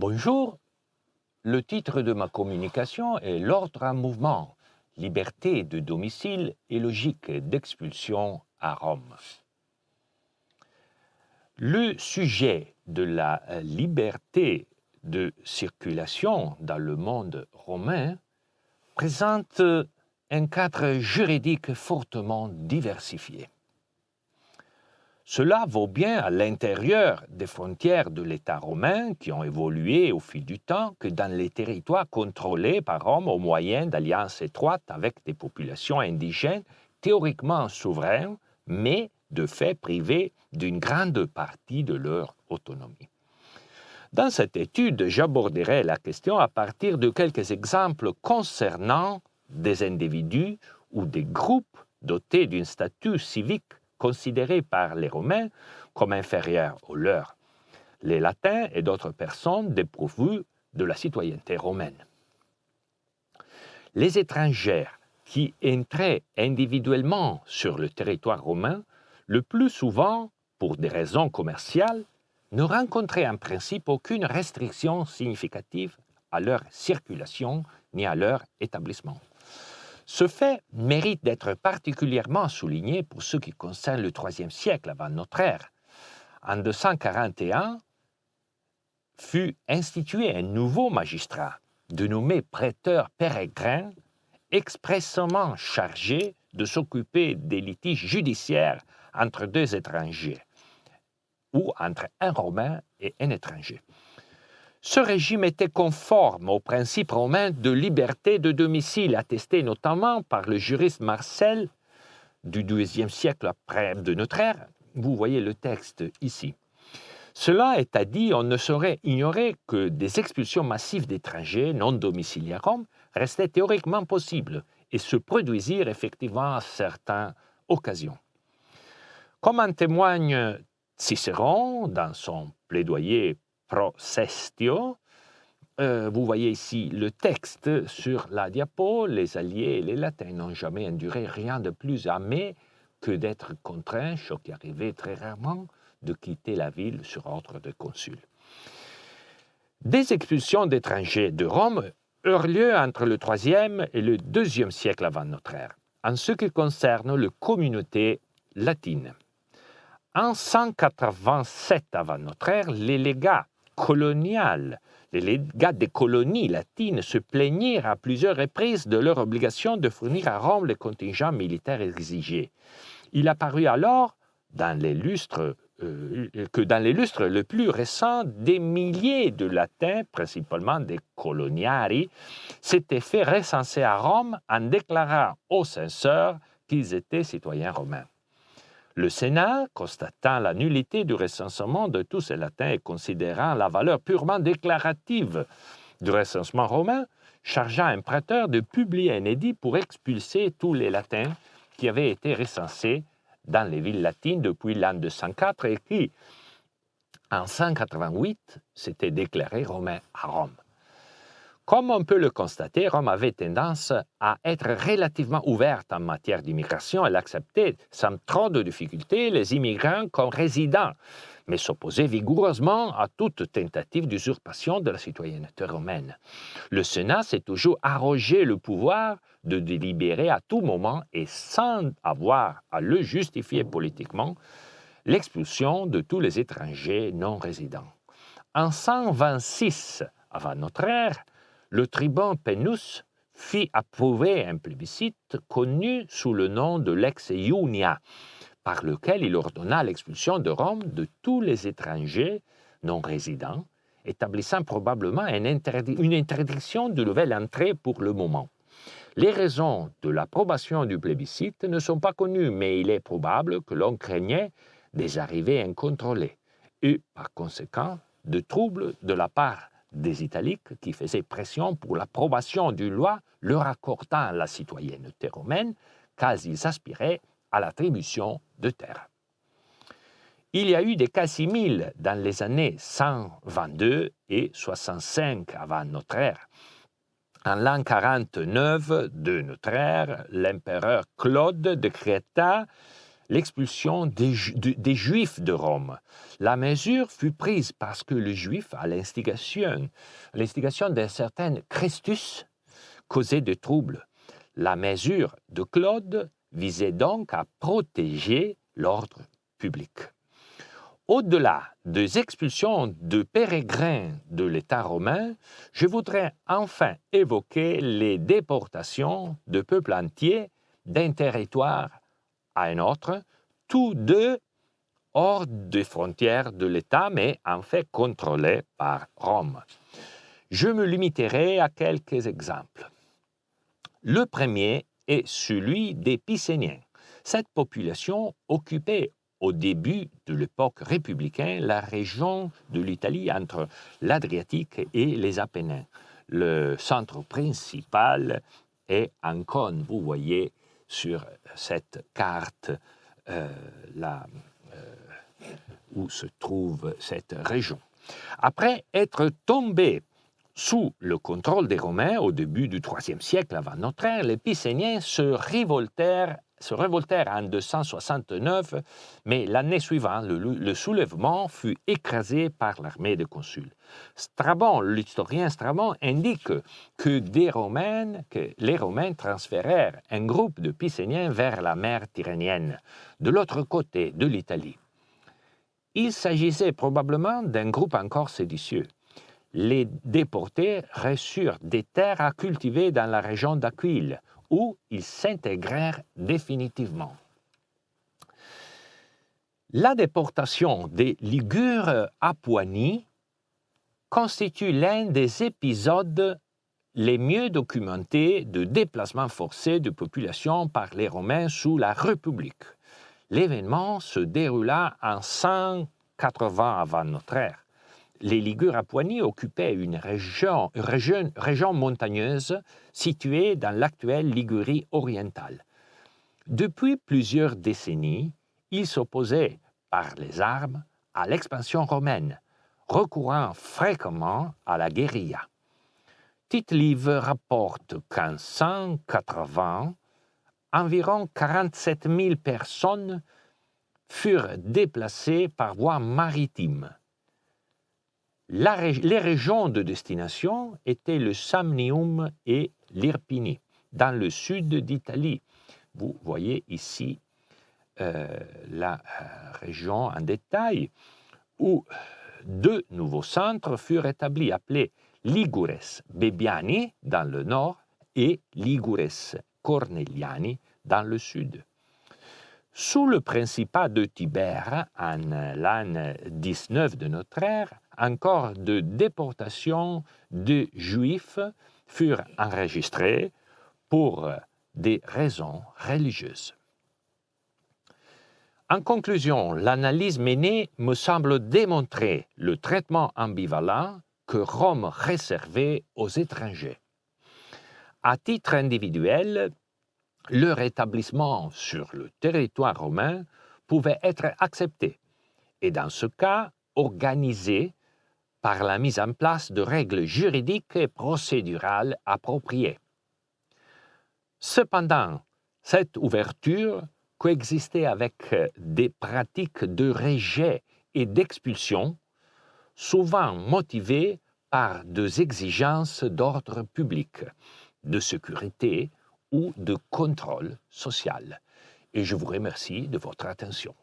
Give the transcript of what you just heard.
Bonjour, le titre de ma communication est L'ordre en mouvement, liberté de domicile et logique d'expulsion à Rome. Le sujet de la liberté de circulation dans le monde romain présente un cadre juridique fortement diversifié. Cela vaut bien à l'intérieur des frontières de l'État romain qui ont évolué au fil du temps que dans les territoires contrôlés par Rome au moyen d'alliances étroites avec des populations indigènes théoriquement souveraines, mais de fait privées d'une grande partie de leur autonomie. Dans cette étude, j'aborderai la question à partir de quelques exemples concernant des individus ou des groupes dotés d'un statut civique considérés par les Romains comme inférieurs aux leurs, les Latins et d'autres personnes dépourvues de la citoyenneté romaine. Les étrangers qui entraient individuellement sur le territoire romain, le plus souvent pour des raisons commerciales, ne rencontraient en principe aucune restriction significative à leur circulation ni à leur établissement. Ce fait mérite d'être particulièrement souligné pour ce qui concerne le IIIe siècle avant notre ère. En 241, fut institué un nouveau magistrat, dénommé prêteur pérégrin, expressément chargé de s'occuper des litiges judiciaires entre deux étrangers, ou entre un Romain et un étranger. Ce régime était conforme au principe romain de liberté de domicile, attesté notamment par le juriste Marcel du XIIe siècle après de notre ère. Vous voyez le texte ici. Cela étant dit, on ne saurait ignorer que des expulsions massives d'étrangers non domiciliés à Rome restaient théoriquement possibles et se produisirent effectivement à certaines occasions. Comme en témoigne Cicéron dans son plaidoyer Pro Sestio, vous voyez ici le texte sur la diapo. Les Alliés et les Latins n'ont jamais enduré rien de plus amer que d'être contraints, ce qui arrivait très rarement, de quitter la ville sur ordre de consul. Des expulsions d'étrangers de Rome eurent lieu entre le IIIe et le IIe siècle avant notre ère, en ce qui concerne les communautés latines. En 187 avant notre ère, les légats coloniales, les légats des colonies latines se plaignirent à plusieurs reprises de leur obligation de fournir à Rome les contingents militaires exigés. Il apparut alors, dans les lustres le plus récent, des milliers de Latins, principalement des coloniari, s'étaient fait recenser à Rome en déclarant aux censeurs qu'ils étaient citoyens romains. Le Sénat, constatant la nullité du recensement de tous ces Latins et considérant la valeur purement déclarative du recensement romain, chargea un prêteur de publier un édit pour expulser tous les Latins qui avaient été recensés dans les villes latines depuis l'an 204 et qui, en 188, s'étaient déclarés romains à Rome. Comme on peut le constater, Rome avait tendance à être relativement ouverte en matière d'immigration. Elle acceptait sans trop de difficultés les immigrants comme résidents, mais s'opposait vigoureusement à toute tentative d'usurpation de la citoyenneté romaine. Le Sénat s'est toujours arrogé le pouvoir de délibérer à tout moment et sans avoir à le justifier politiquement l'expulsion de tous les étrangers non résidents. En 126 avant notre ère, le tribun Pennus fit approuver un plébiscite connu sous le nom de Lex Iunia, par lequel il ordonna l'expulsion de Rome de tous les étrangers non résidents, établissant probablement une interdiction de nouvelle entrée pour le moment. Les raisons de l'approbation du plébiscite ne sont pas connues, mais il est probable que l'on craignait des arrivées incontrôlées et, par conséquent, de troubles de la part des Italiques qui faisaient pression pour l'approbation d'une loi leur accordant la citoyenneté romaine, car ils aspiraient à l'attribution de terres. Il y a eu des cas similes dans les années 122 et 65 avant notre ère. En l'an 49 de notre ère, l'empereur Claude décréta l'expulsion des Juifs de Rome. La mesure fut prise parce que le Juif, à l'instigation d'un certain Christus, causait des troubles. La mesure de Claude visait donc à protéger l'ordre public. Au-delà des expulsions de pérégrins de l'État romain, je voudrais enfin évoquer les déportations de peuples entiers d'un territoire à un autre, tous deux hors des frontières de l'État, mais en fait contrôlés par Rome. Je me limiterai à quelques exemples. Le premier est celui des Picéniens. Cette population occupait au début de l'époque républicaine la région de l'Italie entre l'Adriatique et les Apennins. Le centre principal est Ancône, vous voyez sur cette carte où se trouve cette région. Après être tombé sous le contrôle des Romains au début du IIIe siècle avant notre ère, les Picéniens se révoltèrent en 269, mais l'année suivante, le soulèvement fut écrasé par l'armée des consuls. L'historien Strabon indique que les Romains transférèrent un groupe de Picéniens vers la mer Tyrrhénienne, de l'autre côté de l'Italie. Il s'agissait probablement d'un groupe encore séditieux. Les déportés reçurent des terres à cultiver dans la région d'Aquile, où ils s'intégrèrent définitivement. La déportation des Ligures à Poigny constitue l'un des épisodes les mieux documentés de déplacements forcés de population par les Romains sous la République. L'événement se déroula en 180 avant notre ère. Les Ligures à Poigny occupaient une région montagneuse située dans l'actuelle Ligurie orientale. Depuis plusieurs décennies, ils s'opposaient par les armes à l'expansion romaine, recourant fréquemment à la guérilla. Tite-Live rapporte qu'en 180, environ 47 000 personnes furent déplacées par voie maritime. Les régions de destination étaient le Samnium et l'Irpinie, dans le sud d'Italie. Vous voyez ici la région en détail, où deux nouveaux centres furent établis, appelés Ligures Bebiani dans le nord et Ligures Corneliani dans le sud. Sous le principat de Tibère, en l'an 19 de notre ère, encore de déportations de Juifs furent enregistrées pour des raisons religieuses. En conclusion, l'analyse menée me semble démontrer le traitement ambivalent que Rome réservait aux étrangers. À titre individuel, leur établissement sur le territoire romain pouvait être accepté et dans ce cas organisé par la mise en place de règles juridiques et procédurales appropriées. Cependant, cette ouverture coexistait avec des pratiques de rejet et d'expulsion, souvent motivées par des exigences d'ordre public, de sécurité ou de contrôle social. Et je vous remercie de votre attention.